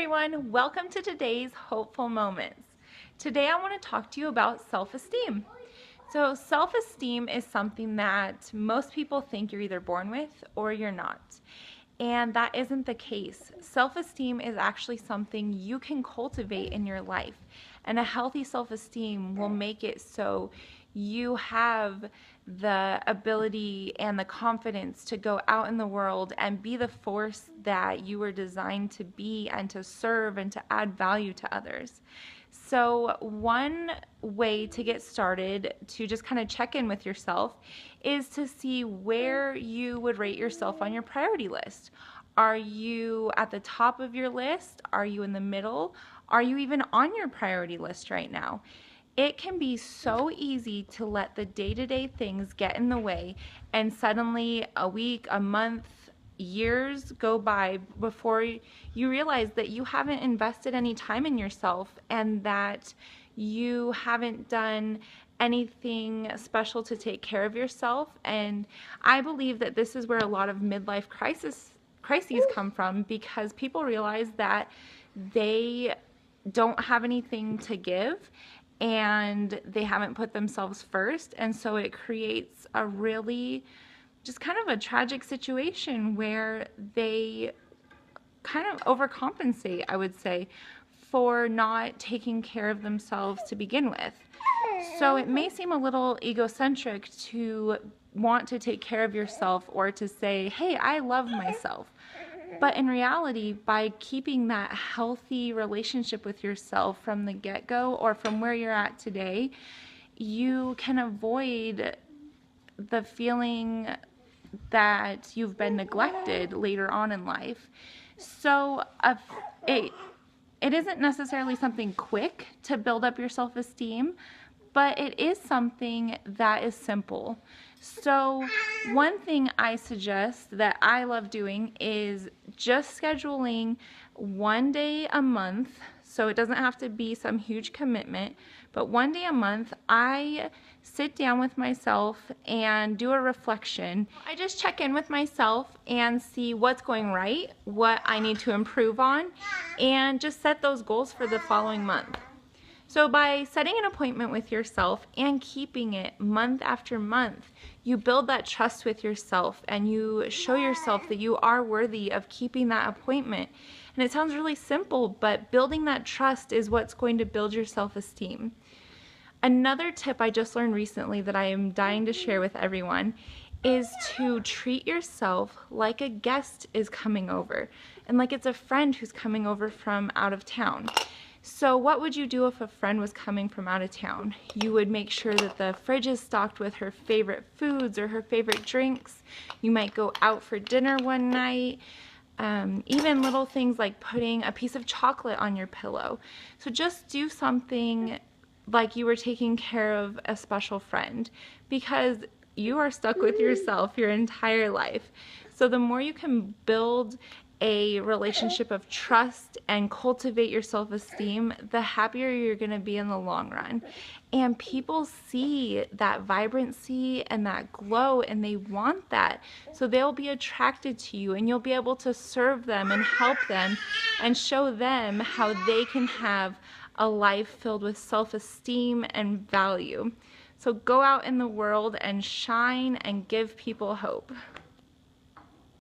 everyone, welcome to today's Hopeful Moments. Today I want to talk to you about self-esteem. So self-esteem is something that most people think you're either born with or you're not. And that isn't the case. Self-esteem is actually something you can cultivate in your life. And a healthy self-esteem will make it so you have the ability and the confidence to go out in the world and be the force that you were designed to be and to serve and to add value to others. So one way to get started to just kind of check in with yourself is to see where you would rate yourself on your priority list. Are you at the top of your list? Are you in the middle? Are you even on your priority list right now? It can be so easy to let the day-to-day things get in the way, and suddenly a week, a month, years go by before you realize that you haven't invested any time in yourself and that you haven't done anything special to take care of yourself. And I believe that this is where a lot of midlife crises come from, because people realize that they don't have anything to give and they haven't put themselves first, and so it creates a really just kind of a tragic situation where they kind of overcompensate, I would say, for not taking care of themselves to begin with. So it may seem a little egocentric to want to take care of yourself or to say, hey, I love myself. But in reality, by keeping that healthy relationship with yourself from the get-go or from where you're at today, you can avoid the feeling that you've been neglected later on in life. So it isn't necessarily something quick to build up your self-esteem, but it is something that is simple. So one thing I suggest that I love doing is just scheduling one day a month. So it doesn't have to be some huge commitment, but one day a month I sit down with myself and do a reflection. I just check in with myself and see what's going right, what I need to improve on, and just set those goals for the following month. So by setting an appointment with yourself and keeping it month after month, you build that trust with yourself and you show yourself that you are worthy of keeping that appointment. And it sounds really simple, but building that trust is what's going to build your self-esteem. Another tip I just learned recently that I am dying to share with everyone is to treat yourself like a guest is coming over and like it's a friend who's coming over from out of town. So what would you do if a friend was coming from out of town? You would make sure that the fridge is stocked with her favorite foods or her favorite drinks. You might go out for dinner one night. Even little things like putting a piece of chocolate on your pillow. So just do something like you were taking care of a special friend, because you are stuck with yourself your entire life. So the more you can build a relationship of trust and cultivate your self-esteem, the happier you're going to be in the long run. And people see that vibrancy and that glow and they want that. So they'll be attracted to you and you'll be able to serve them and help them and show them how they can have a life filled with self-esteem and value. So go out in the world and shine and give people hope.